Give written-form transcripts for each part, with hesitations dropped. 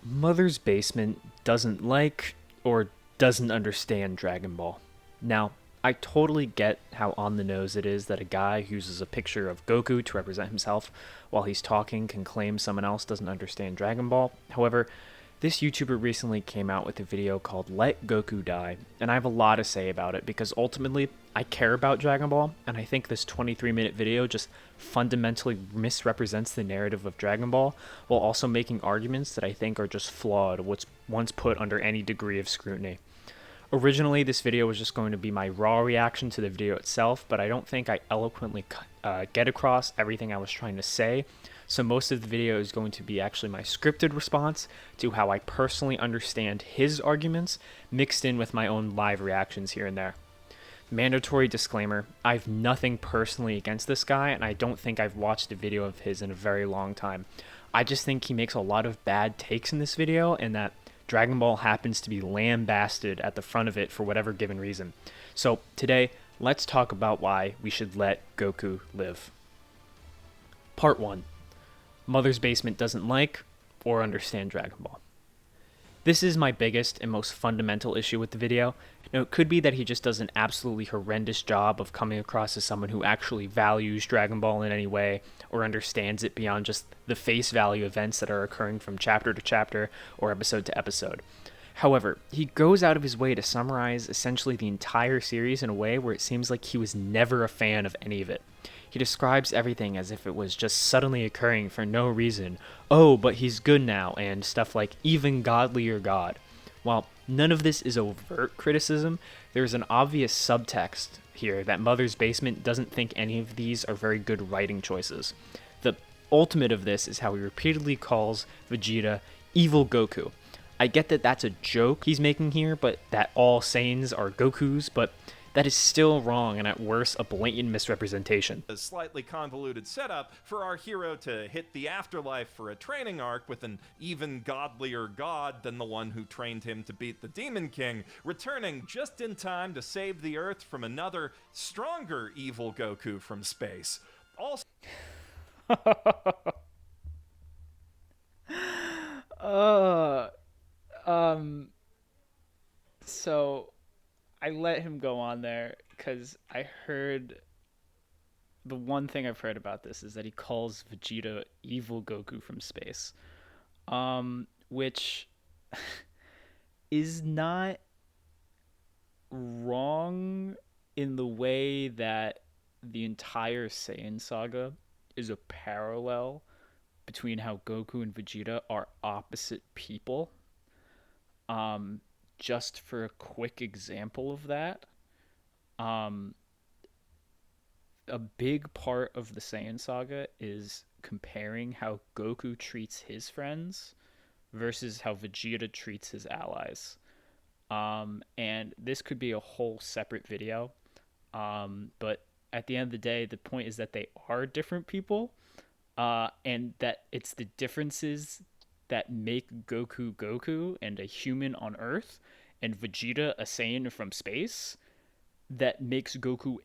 Mother's Basement doesn't like or doesn't understand Dragon Ball. Now, I totally get how on the nose it is that a guy who uses a picture of Goku to represent himself while he's talking can claim someone else doesn't understand Dragon Ball. However, this YouTuber recently came out with a video called Let Goku Die, and I have a lot to say about it because ultimately I care about Dragon Ball, and I think this 23-minute video just fundamentally misrepresents the narrative of Dragon Ball while also making arguments that I think are just flawed once put under any degree of scrutiny. Originally, this video was just going to be my raw reaction to the video itself, but I don't think I eloquently get across everything I was trying to say. So most of the video is going to be actually my scripted response to how I personally understand his arguments, mixed in with my own live reactions here and there. Mandatory disclaimer, I have nothing personally against this guy, and I don't think I've watched a video of his in a very long time. I just think he makes a lot of bad takes in this video, and that Dragon Ball happens to be lambasted at the front of it for whatever given reason. So today, let's talk about why we should let Goku live. Part 1. Mother's Basement doesn't like or understand Dragon Ball. This is my biggest and most fundamental issue with the video. Now, it could be that he just does an absolutely horrendous job of coming across as someone who actually values Dragon Ball in any way or understands it beyond just the face value events that are occurring from chapter to chapter or episode to episode. However, he goes out of his way to summarize essentially the entire series in a way where it seems like he was never a fan of any of it. He describes everything as if it was just suddenly occurring for no reason. Oh, but he's good now, and stuff like even godlier God. While none of this is overt criticism, there's an obvious subtext here that Mother's Basement doesn't think any of these are very good writing choices. The ultimate of this is how he repeatedly calls Vegeta evil Goku. I get that that's a joke he's making here, but that all Saiyans are Gokus, but that is still wrong and at worst a blatant misrepresentation. A slightly convoluted setup for our hero to hit the afterlife for a training arc with an even godlier god than the one who trained him to beat the Demon King, returning just in time to save the Earth from another, stronger evil Goku from space. Also So I let him go on there because I heard the one thing I've heard about this is that he calls Vegeta evil Goku from space, which is not wrong in the way that the entire Saiyan saga is a parallel between how Goku and Vegeta are opposite people. Just for a quick example of that, a big part of the Saiyan saga is comparing how Goku treats his friends versus how Vegeta treats his allies. And this could be a whole separate video. But at the end of the day, the point is that they are different people, and that it's the differences that make Goku Goku and a human on Earth, and Vegeta a Saiyan from space, that makes Goku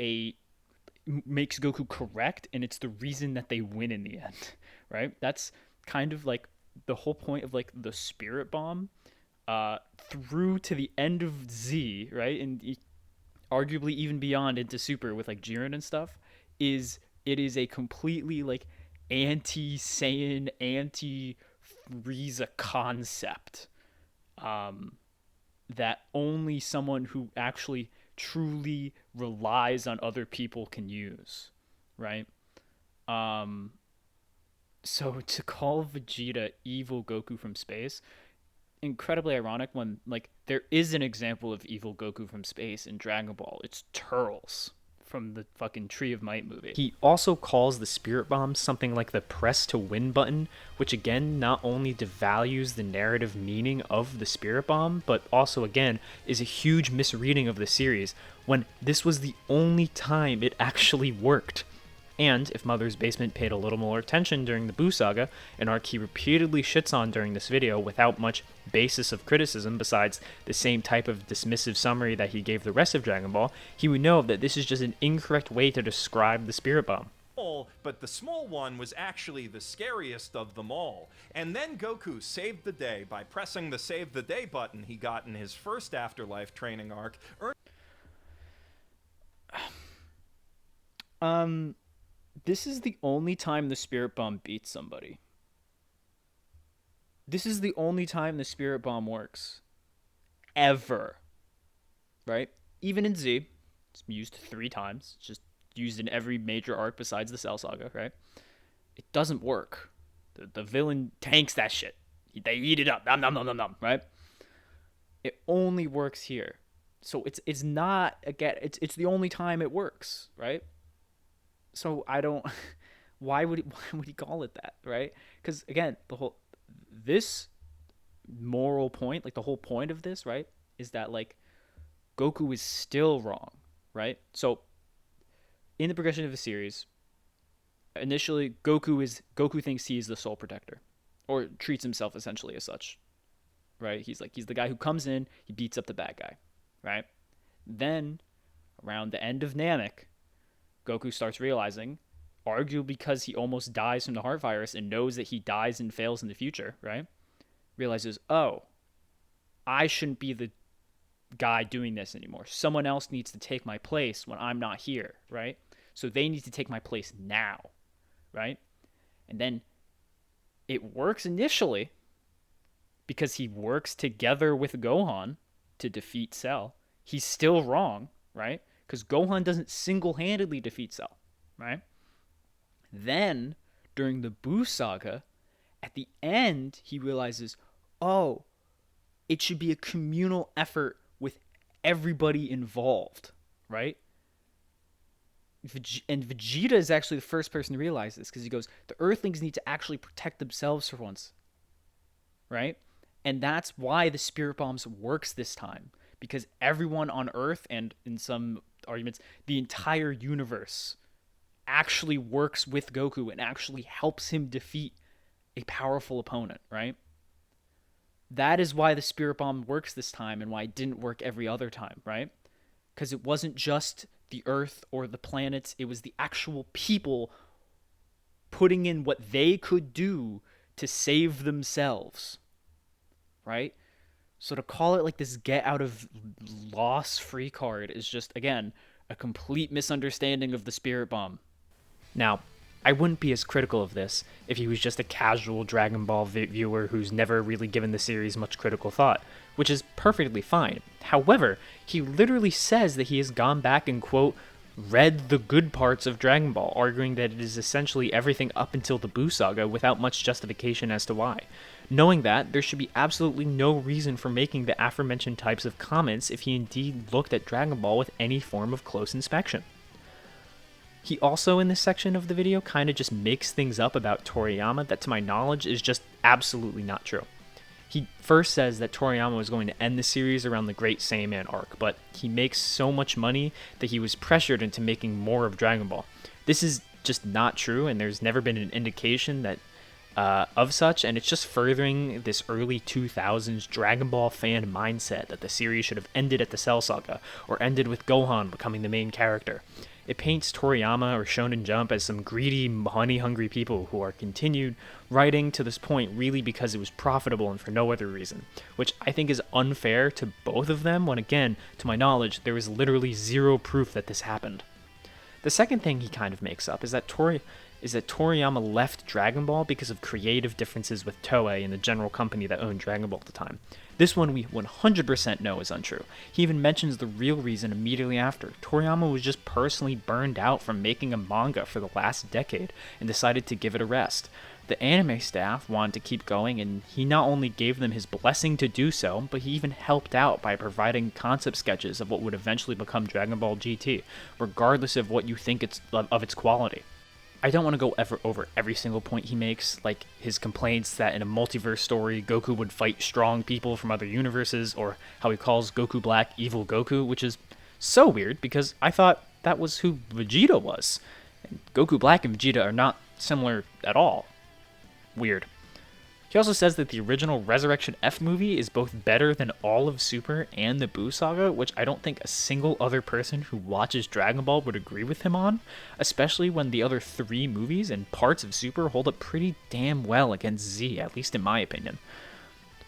correct, and it's the reason that they win in the end, right? That's kind of like the whole point of like the Spirit Bomb, through to the end of Z, right, and arguably even beyond into Super with like Jiren and stuff, is it is a completely like anti-Saiyan, anti-Frieza concept, that only someone who actually truly relies on other people can use, right? So to call Vegeta evil Goku from space, incredibly ironic when like there is an example of evil Goku from space in Dragon Ball. It's Turles from the fucking Tree of Might movie. He also calls the Spirit Bomb something like the press to win button, which again not only devalues the narrative meaning of the Spirit Bomb, but also again is a huge misreading of the series when this was the only time it actually worked. And if Mother's Basement paid a little more attention during the Buu Saga, an arc he repeatedly shits on during this video without much basis of criticism besides the same type of dismissive summary that he gave the rest of Dragon Ball, he would know that this is just an incorrect way to describe the Spirit Bomb. but the small one was actually the scariest of them all. And then Goku saved the day by pressing the Save the Day button he got in his first Afterlife training arc. This is the only time the Spirit Bomb beats somebody. This is the only time the Spirit Bomb works. Ever. Right? Even in Z, it's used 3 times. It's just used in every major arc besides the Cell Saga, right? It doesn't work. The villain tanks that shit. They eat it up. Nom, nom, nom, nom, nom, right? It only works here. So it's not, again, it's the only time it works, right? So I don't, why would he call it that, right? Because again, this moral point, like the whole point of this, right, is that like Goku is still wrong, right? So in the progression of the series, initially Goku thinks he is the sole protector, or treats himself essentially as such, right? He's the guy who comes in, he beats up the bad guy, right? Then around the end of Namek, Goku starts realizing, arguably because he almost dies from the heart virus and knows that he dies and fails in the future, right? Realizes, oh, I shouldn't be the guy doing this anymore. Someone else needs to take my place when I'm not here, right? So they need to take my place now, right? And then it works initially because he works together with Gohan to defeat Cell. He's still wrong, right? Because Gohan doesn't single-handedly defeat Cell, right? Then, during the Buu Saga, at the end, he realizes, oh, it should be a communal effort with everybody involved, right? And Vegeta is actually the first person to realize this, because he goes, the Earthlings need to actually protect themselves for once, right? And that's why the Spirit Bombs works this time, because everyone on Earth, and in some arguments, the entire universe, actually works with Goku and actually helps him defeat a powerful opponent, right? That is why the Spirit Bomb works this time and why it didn't work every other time, right? Because it wasn't just the Earth or the planets, it was the actual people putting in what they could do to save themselves, right? So to call it like this get out of loss free card is just, again, a complete misunderstanding of the Spirit Bomb. Now, I wouldn't be as critical of this if he was just a casual Dragon Ball viewer who's never really given the series much critical thought, which is perfectly fine. However, he literally says that he has gone back and, quote, read the good parts of Dragon Ball, arguing that it is essentially everything up until the Buu Saga without much justification as to why. Knowing that, there should be absolutely no reason for making the aforementioned types of comments if he indeed looked at Dragon Ball with any form of close inspection. He also, in this section of the video, kind of just makes things up about Toriyama that, to my knowledge, is just absolutely not true. He first says that Toriyama was going to end the series around the Great Saiyaman arc, but he makes so much money that he was pressured into making more of Dragon Ball. This is just not true, and there's never been an indication that of such, and it's just furthering this early 2000s Dragon Ball fan mindset that the series should have ended at the Cell Saga, or ended with Gohan becoming the main character. It paints Toriyama or Shonen Jump as some greedy, money-hungry people who are continued writing to this point really because it was profitable and for no other reason, which I think is unfair to both of them when, again, to my knowledge, there is literally zero proof that this happened. The second thing he kind of makes up is that Toriyama left Dragon Ball because of creative differences with Toei and the general company that owned Dragon Ball at the time. This one we 100% know is untrue. He even mentions the real reason immediately after. Toriyama was just personally burned out from making a manga for the last decade and decided to give it a rest. The anime staff wanted to keep going, and he not only gave them his blessing to do so, but he even helped out by providing concept sketches of what would eventually become Dragon Ball GT, regardless of what you think of its quality. I don't want to go over every single point he makes, like his complaints that in a multiverse story, Goku would fight strong people from other universes, or how he calls Goku Black evil Goku, which is so weird because I thought that was who Vegeta was. And Goku Black and Vegeta are not similar at all. Weird. He also says that the original Resurrection F movie is both better than all of Super and the Buu Saga, which I don't think a single other person who watches Dragon Ball would agree with him on, especially when the other 3 movies and parts of Super hold up pretty damn well against Z, at least in my opinion.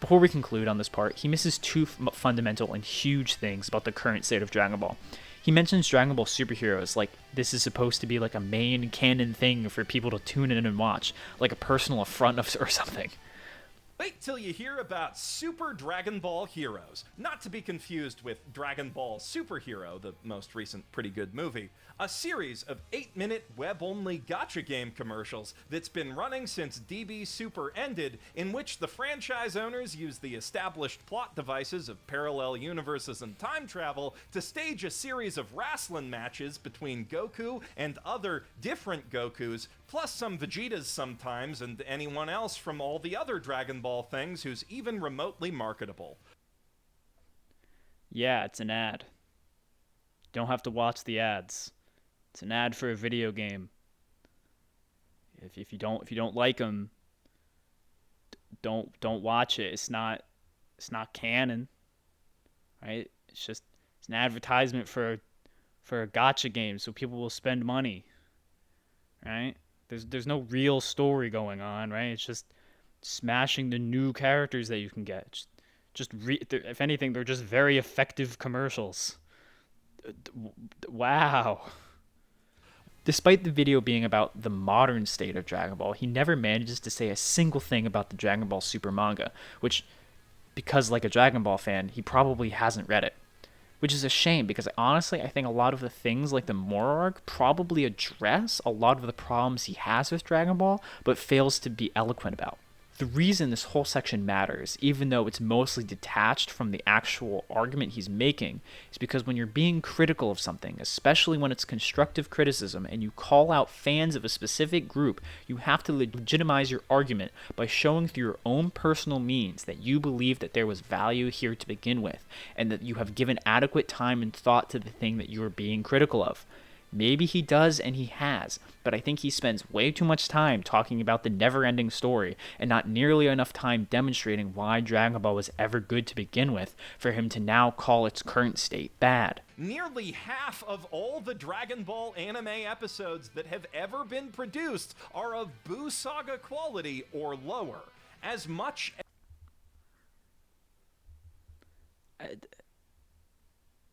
Before we conclude on this part, he misses 2 fundamental and huge things about the current state of Dragon Ball. He mentions Dragon Ball superheroes like this is supposed to be like a main canon thing for people to tune in and watch, like a personal affront or something. Wait till you hear about Super Dragon Ball Heroes, not to be confused with Dragon Ball Superhero, the most recent pretty good movie, a series of 8-minute web-only gacha game commercials that's been running since DB Super ended, in which the franchise owners use the established plot devices of parallel universes and time travel to stage a series of wrestling matches between Goku and other different Gokus, plus some Vegetas sometimes, and anyone else from all the other Dragon Ball things who's even remotely marketable. Yeah, it's an ad. You don't have to watch the ads. It's an ad for a video game. If you don't like them, don't watch it. It's not canon, right? It's an advertisement for a gacha game, so people will spend money, right? There's no real story going on, right? It's just smashing the new characters that you can get. If anything, they're just very effective commercials. Wow. Despite the video being about the modern state of Dragon Ball, he never manages to say a single thing about the Dragon Ball Super manga, which, because like a Dragon Ball fan, he probably hasn't read it. Which is a shame, because honestly, I think a lot of the things like the Moro arc probably address a lot of the problems he has with Dragon Ball, but fails to be eloquent about. The reason this whole section matters, even though it's mostly detached from the actual argument he's making, is because when you're being critical of something, especially when it's constructive criticism, and you call out fans of a specific group, you have to legitimize your argument by showing through your own personal means that you believe that there was value here to begin with, and that you have given adequate time and thought to the thing that you are being critical of. Maybe he does, and he has, but I think he spends way too much time talking about the never-ending story and not nearly enough time demonstrating why Dragon Ball was ever good to begin with for him to now call its current state bad. Nearly half of all the Dragon Ball anime episodes that have ever been produced are of Buu Saga quality or lower. As much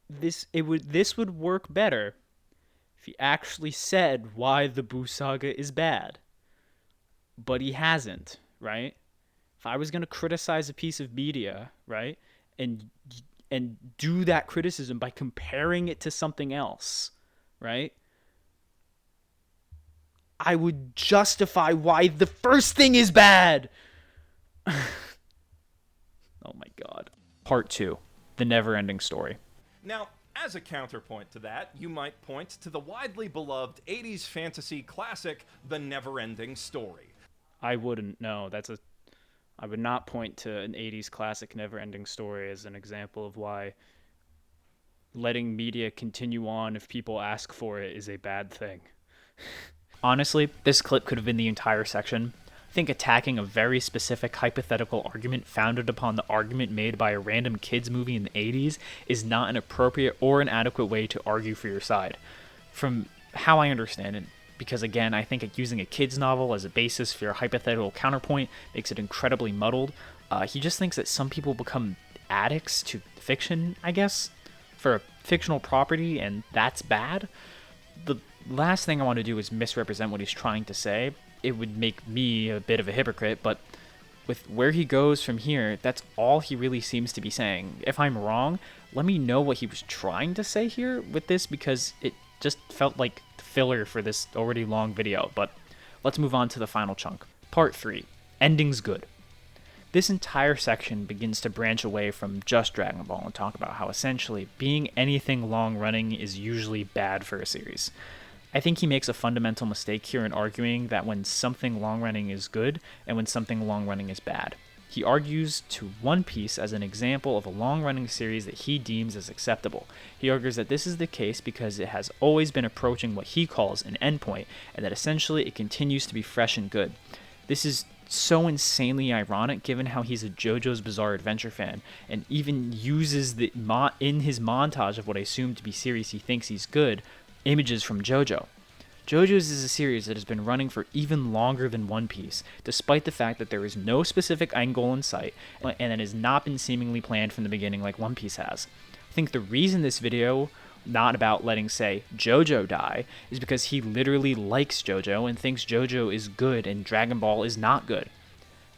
This would work better if he actually said why the Buu Saga is bad. But he hasn't, right? If I was going to criticize a piece of media, right, and do that criticism by comparing it to something else, right, I would justify why the first thing is bad. Oh my god. Part 2. The never-ending story. Now, as a counterpoint to that, you might point to the widely beloved 80s fantasy classic, The Never-Ending Story. I wouldn't. No, I would not point to an 80s classic never-ending story as an example of why letting media continue on if people ask for it is a bad thing. Honestly, this clip could have been the entire section. I think attacking a very specific hypothetical argument founded upon the argument made by a random kids movie in the 80s is not an appropriate or an adequate way to argue for your side. From how I understand it, because again, I think using a kids novel as a basis for your hypothetical counterpoint makes it incredibly muddled. He just thinks that some people become addicts to fiction, I guess, for a fictional property, and that's bad. The last thing I want to do is misrepresent what he's trying to say. It would make me a bit of a hypocrite, but with where he goes from here, that's all he really seems to be saying. If I'm wrong, let me know what he was trying to say here with this, because it just felt like filler for this already long video. But let's move on to the final chunk. Part 3. Ending's good. This entire section begins to branch away from just Dragon Ball and talk about how essentially being anything long-running is usually bad for a series. I think he makes a fundamental mistake here in arguing that when something long-running is good and when something long-running is bad. He argues to One Piece as an example of a long-running series that he deems as acceptable. He argues that this is the case because it has always been approaching what he calls an endpoint, and that essentially it continues to be fresh and good. This is so insanely ironic given how he's a JoJo's Bizarre Adventure fan and even uses in his montage of what I assume to be series he thinks he's good, images from JoJo. JoJo's is a series that has been running for even longer than One Piece, despite the fact that there is no specific end goal in sight, and it has not been seemingly planned from the beginning like One Piece has. I think the reason this video, not about letting, say, JoJo die, is because he literally likes JoJo and thinks JoJo is good and Dragon Ball is not good.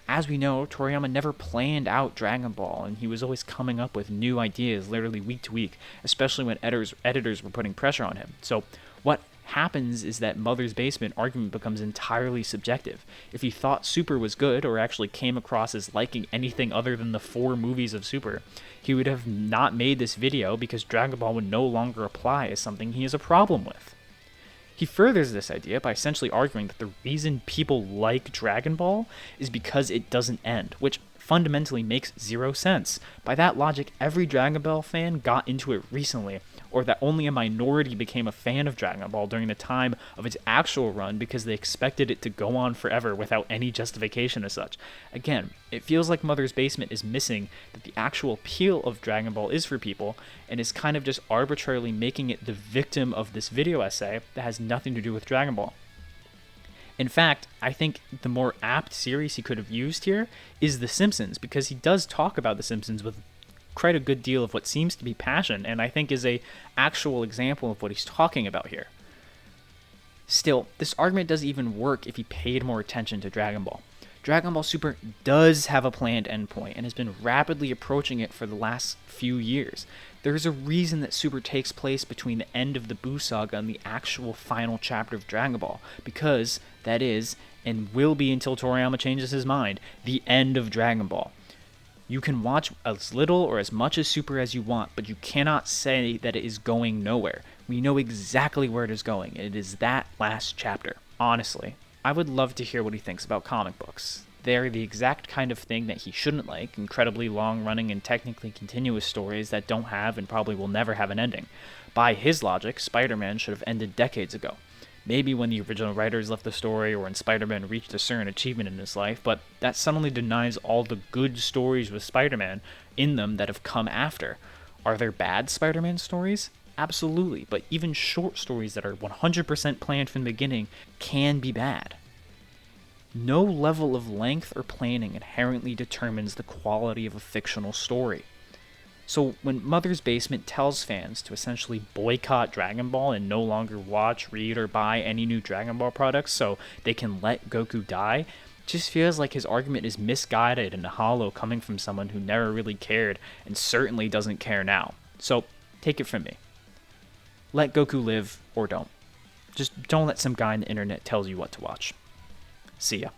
As we know, Toriyama never planned out Dragon Ball, and he was always coming up with new ideas literally week to week, especially when editors were putting pressure on him. So what happens is that Mother's Basement argument becomes entirely subjective. If he thought Super was good, or actually came across as liking anything other than the 4 movies of Super, he would have not made this video because Dragon Ball would no longer apply as something he has a problem with. He furthers this idea by essentially arguing that the reason people like Dragon Ball is because it doesn't end, which fundamentally makes zero sense. By that logic, every Dragon Ball fan got into it recently, or that only a minority became a fan of Dragon Ball during the time of its actual run because they expected it to go on forever without any justification as such. Again, it feels like Mother's Basement is missing that the actual appeal of Dragon Ball is for people, and is kind of just arbitrarily making it the victim of this video essay that has nothing to do with Dragon Ball. In fact, I think the more apt series he could have used here is The Simpsons, because he does talk about The Simpsons with quite a good deal of what seems to be passion, and I think is a actual example of what he's talking about here. Still, this argument doesn't even work if he paid more attention to Dragon Ball. Dragon Ball Super does have a planned endpoint and has been rapidly approaching it for the last few years. There is a reason that Super takes place between the end of the Buu Saga and the actual final chapter of Dragon Ball, because that is, and will be until Toriyama changes his mind, the end of Dragon Ball. You can watch as little or as much as Super as you want, but you cannot say that it is going nowhere. We know exactly where it is going. It is that last chapter. Honestly, I would love to hear what he thinks about comic books. They're the exact kind of thing that he shouldn't like, incredibly long-running and technically continuous stories that don't have and probably will never have an ending. By his logic, Spider-Man should have ended decades ago. Maybe when the original writers left the story, or when Spider-Man reached a certain achievement in his life, but that suddenly denies all the good stories with Spider-Man in them that have come after. Are there bad Spider-Man stories? Absolutely, but even short stories that are 100% planned from the beginning can be bad. No level of length or planning inherently determines the quality of a fictional story. So when Mother's Basement tells fans to essentially boycott Dragon Ball and no longer watch, read, or buy any new Dragon Ball products so they can let Goku die, it just feels like his argument is misguided and hollow coming from someone who never really cared and certainly doesn't care now. So take it from me. Let Goku live or don't. Just don't let some guy on the internet tell you what to watch. See ya.